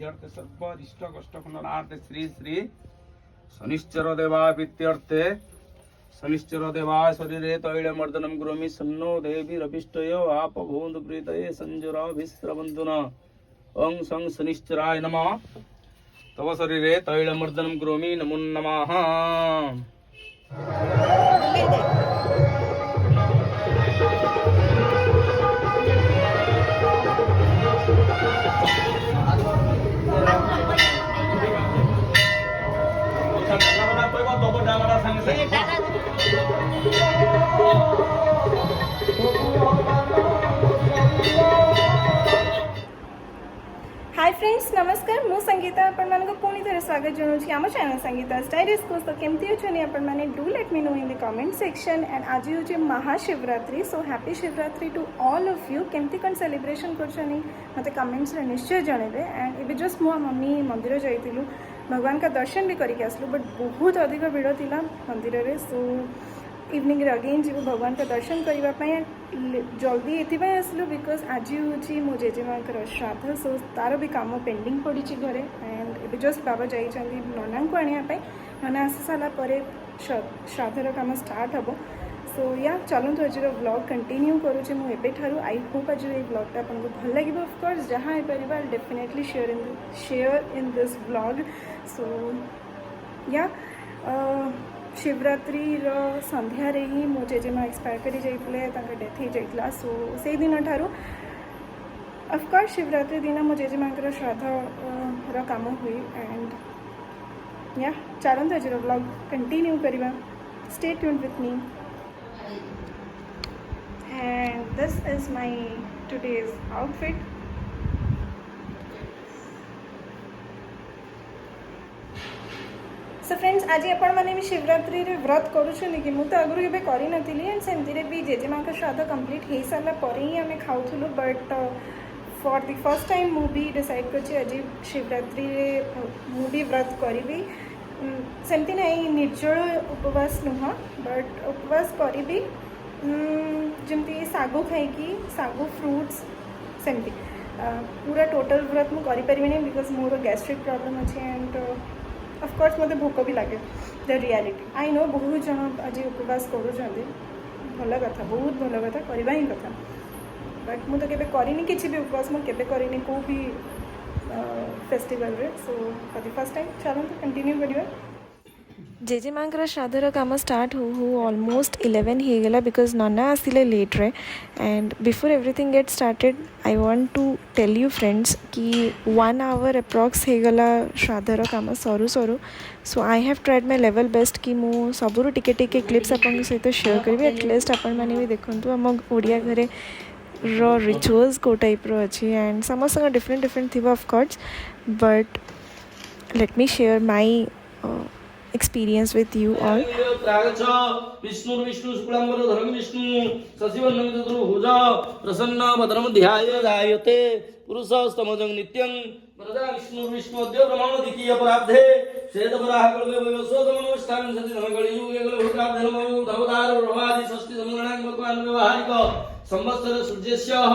सर्वरिष्ट कष्ट खंडनार्थे श्री श्री शनिश्चर देवाय प्रीत्यर्थे शनिश्चर देवाय शरीरे तैलमर्दनं करोमि सन्नो देवीरभिष्टयो आप भून्द प्रीतये संजुराभिस्रवन्तुना ओं सं शनिश्चराय नमः तव शरीरे तैलमर्दनं करोमि नमो नमः। हाय फ्रेंड्स नमस्कार मु संगीता आपण मानको पुणी थोड़े स्वागत जनाऊँ आम चैनल संगीता स्टाइलिश को तो केमती अच्छे आपण मैंने do let me know in the comment section and आज हूँ Mahashivratri so happy Shivratri to all of you केमती कौन सेलिब्रेशन कर मत कमेंट्स निश्चय जनइबे एंड ये जस्ट मो मम्मी मंदिर जाइलु भगवान का दर्शन भी करके आसलु बट बहुत अधिक भिड़ था मंदिर में सो इवनिंग अगेन जी भगवान का दर्शन करने जल्दी ये आसलु बिकज आज हूँ मो जेजेमा श्राद्ध सो तार भी कम पेंडिंग पड़ी घरे एंड ए जस्ट बाबा जाइए नना को आने नना आसी सारापर श्राद्धर कम स्टार्ट हम सो या चलते आज व्लॉग कंटिन्यू करुचे मुझे आई होप आज ये व्लॉगटा आपको भल लगे ऑफकोर्स जहाँ हो पार I definitely share in this vlog so या शिवरात्रि संध्यार ही मो जेजेमा एक्सपायर कर जाते डेथ हो जाता सो से दिन ठारू ऑफकोर्स शिवरात्रि दिन मो जेजेमा श्राद्ध काम हुए एंड या चलते आज व्लॉग कंटिन्यू करवा stay tuned with me and this is my today's outfit so friends आज आपण माने भी शिवरात्रि रे व्रत करूछु कि मु तो आगु केबे करि नथिली एंड सेमती रे भी जेजेमा का श्राद्ध कंप्लीट हे साला परे ही हमें खाउथुलु but for the first time मु भी डिसाइड करछि आज शिवरात्रि रे मु भी व्रत करिबी सेमती नहीं निर्जल उपवास नुह बट उपवास करिबी जमती सागु खाई सागु फ्रूट्स सेमती पूरा टोटल व्रत मुझे करें बिकज मोर गैस्ट्रिक प्रॉब्लम अच्छे एंड ऑफकोर्स मत भोक भी लगे द रियलिटी आई नो बहुत जन आज उपवास करूँ भल कथा बहुत भल कथा करवा ही कथा बट मुझे केबे करिनी किसी भी उपवास मुझे केबे करिनी को भी फेस्टिवल रे so for the first time चलते कंटिन्यू करिवा जेजेमांकर श्राद्धर काम स्टार्ट हो ऑलमोस्ट 11 हो गला बिकज नना आसिले लेट रे and before everything get started I want to tell you friends कि 1 आवर अप्रॉक्स हो गला श्राद्धर काम सरू सरू so I have tried my level best कि मु सबुरु टिके टिके क्लिप्स आपन सहित शेयर करी एटलिस्ट आपण माने भी देखंतु हम ओडिया घरे रिचुअल्स को टाइप रो अछि एंड समस्त डिफरेंट डिफरेंट थिबा of course but let me share my experience with you all. Vishnu Vishnu शुक्लांबर धरम विष्णु शशिवर्णं चतुर्भुज प्रसन्न भद्रम ध्याय जायते पुरुषस्तमजं नित्यं वरदा विष्णु विष्णु अद्य ब्रह्मण दिकीय पराब्धे श्वेत वराह कल्पे वैवस्वतमनोष्ठान सति नमगळि युगे गल भूताब्धे नमो धवतार ब्रह्मादि षष्ठी समगणां भगवान व्यवहारिक संवत्सर सूर्यस्य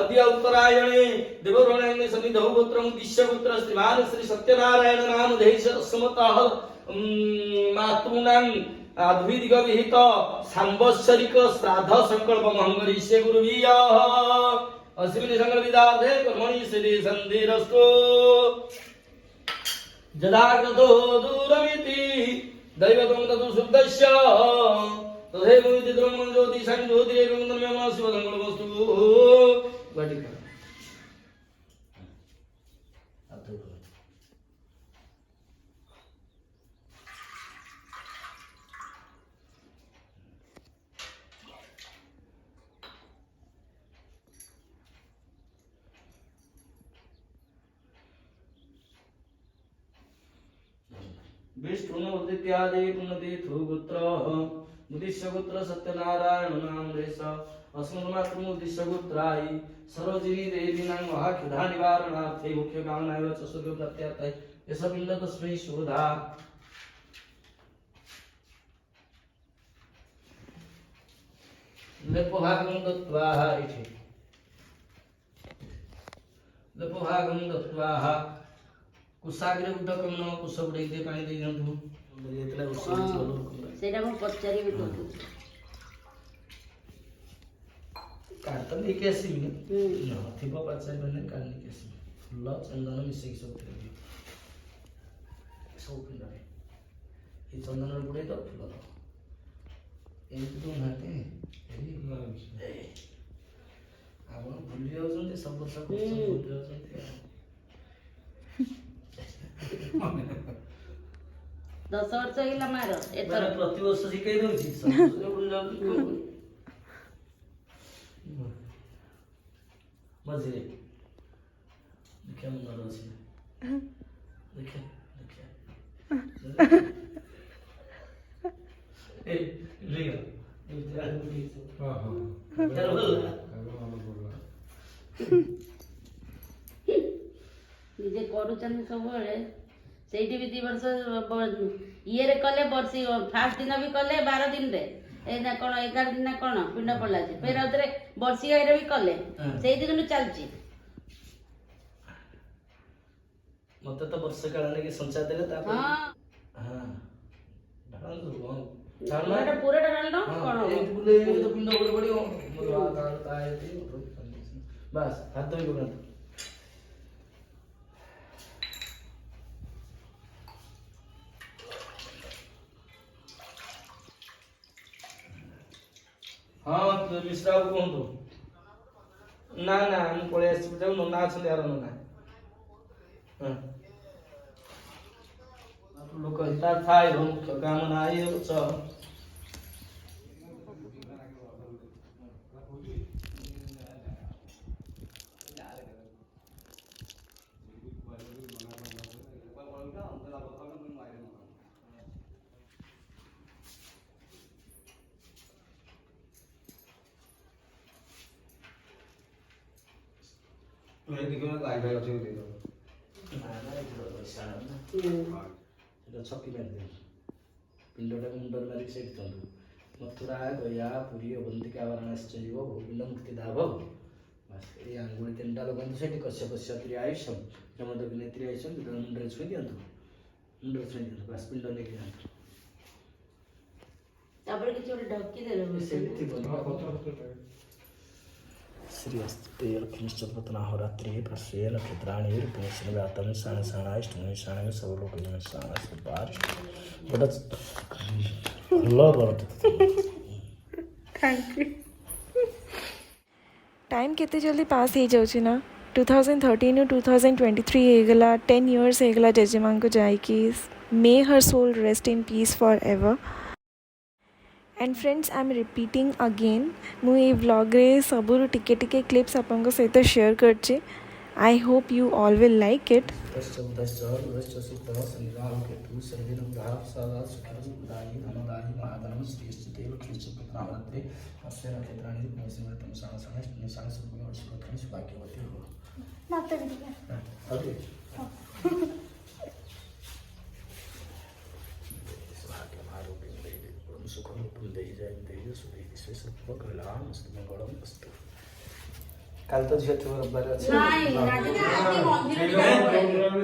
अद्य उत्तरायणे देववृणांगे सन्निधौ गोत्रं दिश्यगोत्र श्रीमान श्री सत्यनारायण नाम देश समतः मातॄणां अद्विदिक विहित सांवत्सरिक श्राद्ध संकल्प महंगरी से गुरुवीय अस्मिन् संकल्पितार्थे कर्मणि सिद्धि सन्धिरस्तु जदाकृतो दूरमिति दैवतं ततु शुद्धस्य तथैव विदितं ज्योतिषं ज्योतिरेकं तन्मेव शिवसंकल्पस्तु घटिका विष्णुनोदित्यादि पुण्यतीर्थो गोत्रः मुदिश्य गोत्र सत्यनारायण नाम देश अस्मन्मातृमुदिश्य गोत्रायि सरोजिनी देवी नाम महाक्षुधा निवारणार्थे मुख्य कामना एव च स्वर्ग प्राप्त्यर्थे यश पिंड तस्मै शोधा लेपोभागं दत्त्वा କୁଶାଗ୍ରେ ଉଠ କମ କୁଶ ବୁଡେଇ দিয়ে ପାଣି ଦେଇ ଦିଅନ୍ତୁ ଯେତେବେଳେ ଉଷ ହେଇଛି ଭଲ ରକମର ସେଇଟା ମୁଁ ପଚାରିବି ତୋତେ। କାର୍ଡ଼ ତ ନେଇକି ଆସିବି ଥିବ ପଚାରିବେନି କାର୍ଡ଼ ନେଇକି ଆସିବି ଫୁଲ ଚନ୍ଦନ ମିଶେଇକି ସବୁ ଥିବ ସବୁ ପିଣ୍ଡରେ ଏ ଚନ୍ଦନରେ ବୁଡେଇ ଦବ ଫୁଲ ଦବ ଏମିତି ଦଉନାହାନ୍ତି ଆପଣ ଭୁଲି ଯାଉଛନ୍ତି ସବୁ ବର୍ଷ ଭୁଲି ଯାଉଛନ୍ତି 10 ବର୍ଷ ହେଇଗଲା ମାର ଏଥର ପ୍ରତିବର୍ଷ ଶିଖେଇ ଦଉଛି ସବୁ ବର୍ଷ ଭୁଲି ଯାଉଛନ୍ତି କଣ କରିବି? ମଝିରେ ଦେଖିବା ମୁଣ୍ଡର ଅଛି ଦେଖିବା ନିଜେ କରୁଛନ୍ତି ସବୁବେଳେ ସେଇଠି ବି 2 ବର୍ଷ ଇଏରେ କଲେ ବର୍ଷି ଫାଷ୍ଟ ଦିନ ବି କଲେ 12 ଦିନରେ ଏ ନା କ'ଣ 11 ଦିନ ନା କ'ଣ ପିଣ୍ଡ ପଡ଼ିଲା ଯେ ଫେର ଆଉଥରେ ବର୍ଷିଆରେ ବି କଲେ ସେଇ ଦିନରୁ ଚାଲିଛି। ମତେ ତ ବର୍ଷେ କାଳ ନେଇକି ସଞ୍ଚା ଦେଲେ ତାପରେ ହଁ ଢାଳନ୍ତୁ ପୁରାଟା ଢାଳିନ କ'ଣ ବୁଲେଇ ତ ପିଣ୍ଡ ପଡ଼ି ପଡ଼ିବ ବାସ୍ ହାତ ଧୋଇ ପକାନ୍ତୁ। ହଁ ମିଶ୍ରା ବାବୁ କୁହନ୍ତୁ। ନା ନା ମୁଁ ପଳେଇ ଆସିବି ଯାଉ ନନା ଅଛନ୍ତି ଆର ନନା लोक हितार थाय मुख्य कामना ये छ मैं दिखो ना लाइव है अच्छे दे दो ना ना ये पैसा ना ସେଟା ଛକି ମାରିଦେବି ପିଣ୍ଡଟାକୁ ମୁଣ୍ଡରେ ମାରିକି ସେଇଠି ଦିଅନ୍ତୁ ମଥୁରା ଗୟା ପୁରୀ ଅବନ୍ତିକା ବାରାଣାସୀ ଯିବ ବହୁପିଣ୍ଡ ମୁକ୍ତି ଦାବ ବାସ୍ ଏଇ ଆଙ୍ଗୁଳି 3ଟା ଲଗାନ୍ତୁ ସେଇଠି କଶ୍ୟ କଶ୍ୟ ତ୍ରି ଆୟୁଷମ ଯମଦଗ୍ନି ତ୍ରି ଆୟୁଷମ ମୁଣ୍ଡରେ ଛୁଇଁ ଦିଅନ୍ତୁ ବାସ୍ ପିଣ୍ଡ ନେଇକି ଯାଆନ୍ତୁ ତାପରେ କିଛି ଗୋଟେ ଢକି ଦେଲେ ସେଇଠି ଥିବ श्रीअस्ते लक्ष्मीश्चरपतनाहोरात्रि पार्श्वे नक्षत्राणि रूपिणी श्रीव्यातम शाण शाणाष्टमी शाण सब लोग शाण से बारिश बड़ा लो बरत थैंक यू टाइम केते जल्दी पास हो जाउछि ना 2013 ରୁ 2023 ହେଇଗଲା 10 years ହେଇଗଲା ଜେଜେମାଙ୍କୁ ଯାଇକି मे her soul rest in peace forever and friends I am repeating again मु ये व्लॉग रे सबुरु टिके टिके क्लिप्स आपन सहित शेयर करछि I hope you all will like it କାଲି ତ ଝିଅ ଥିବ ରବିବାର ଅଛି ନାଇଁ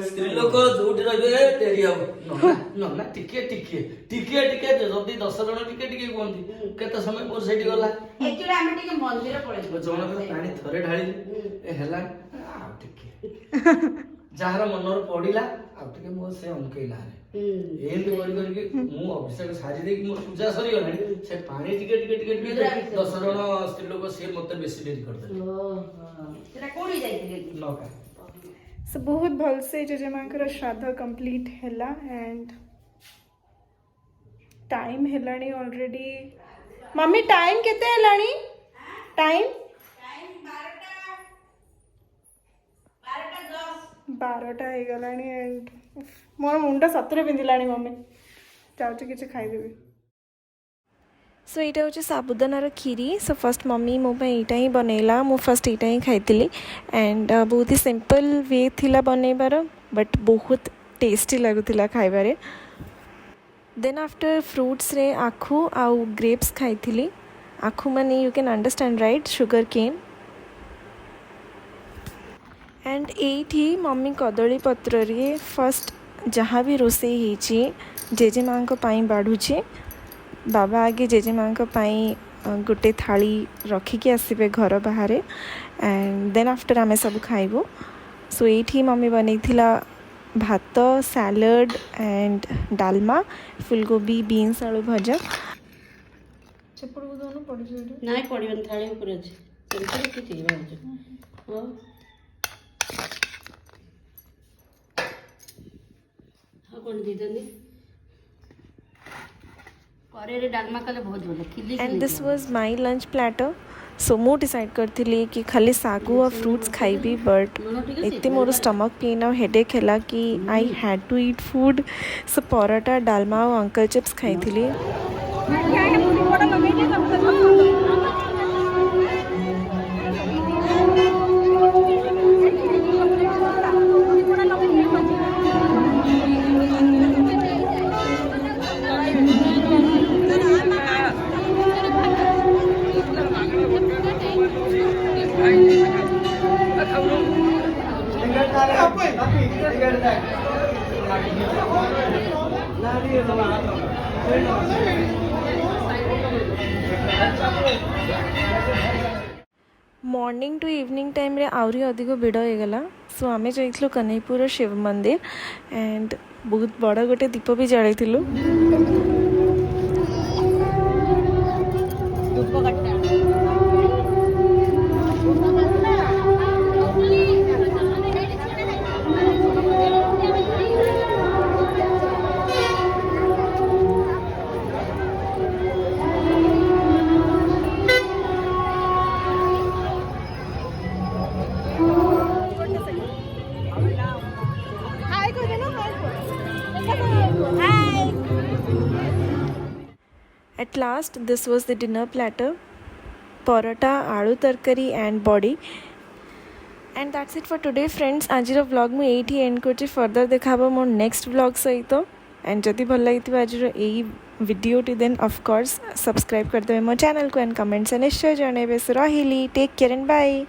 ସ୍ତ୍ରୀ ଲୋକ ଯୋଉଠି ରହିବେ ଡେରି ହବ ନା ଟିକେ ଟିକେ ଟିକେ ଟିକେ ଯଦି 10 ଜଣ ଟିକେ ଟିକେ କୁହନ୍ତି କେତେ ସମୟ ମୋର ସେଇଠି ଗଲା ଏକ୍ଚୁଆଲି ଆମେ ଟିକେ ମନ୍ଦିର ପଳେଇବୁ ଜଣଙ୍କର ପାଣି ଥରେ ଢାଳିଲି ହେଲା ଆଉ ଟିକେ ଯାହାର ମନର ପଡିଲା ଆଉ ଟିକେ ମୋ ସେ ଅମକେଇଲା ଏମିତି କରି କରିକି ମୁଁ ଅଭିଷେକ ସାରି ଦେଇକି ମୋର ପୂଜା ସରିଗଲାଣି ସେ ପାଣି ଟିକେ ଟିକେ ଟିକେ ଟିକେ 10 ଜଣ ସ୍ତ୍ରୀ ଲୋକ ସିଏ ମତେ ବେଶୀ ଡେରି କରିଦେଲେ ସେଟା କୋଉଠି ଯାଇଥିଲେ ନକା सो बहुत भल से जेजेमांकर श्राद्ध कंप्लीट हैला एंड टाइम हेलानी ऑलरेडी मम्मी टाइम केते हेलानी टाइम 12टा हो गलानी एंड मोर मुंडा सतरे पिंधिलानी मम्मी जाउची किछ खाई देबी सो यहाँ हूँ साबुदानार खीरी सो फर्स्ट मम्मी मो यहाँ ही बनैला मु फर्स्ट यहाँ ही खाई एंड बहुत ही सिंपल वे थिला बनैबार बट बहुत टेस्टी लगुला खाइबारे देन आफ्टर फ्रूट्स रे आखु आउ ग्रेप्स खाई आखु माने you can understand right sugar cane and एठी मम्मी कदली पत्र रे फर्स्ट जहाँ भी रोसे ही जेजे माँ बाढ़ुचे बाबा आगे जेजे माँ गोटे थाली रखिकी आसबे घर बाहर एंड देन आफ्टर आमे सब खाइबू। सो ये मम्मी बनई भात सैलड एंड डालमा फुलकोबी बीन्स आलू भजा ନାଇଁ ପଡ଼ିବନି ଥାଳି ଉପରେ ଅଛି ସେମିତି ରଖିଛି ଭାବୁଛୁ ହଉ ଆଉ କ'ଣ ଦେଇଛନ୍ତି କରେଇରେ ଡାଲମା କଲେ ବହୁତ ଭଲ ଖିଲି and this was my lunch platter. So मु डिसाइड करथिली कि खाली सागु और फ्रूट्स खाइबी बट एते मोर स्टमक पेन और हेडेक हैला कि I had to eat food. So paratha dalma और अंकल चिप्स खाइथिली। मॉर्निंग टू इवनिंग टाइम रे आउरी अधिक भिड़ हो गला। सो आमे जाइथिलु कन्हैपुर शिव मंदिर एंड बहुत बड़ा गोटे दीप भी जलाइथिलु। At last, this was the dinner platter: paratha, aloo tarkari and body. And that's it for today, friends. आज vlog mu एठी एंड करछि। फर्दर देखाबो मोर नेक्स्ट vlog सहित। एंड जदि भल लागिथिबा आज एई वीडियो टी देन ऑफ कोर्स सब्सक्राइब कर देबे मो चैनल को एंड कमेंट्स निश्चय जणेबे। सो रहिली, टेक केयर एंड बाय।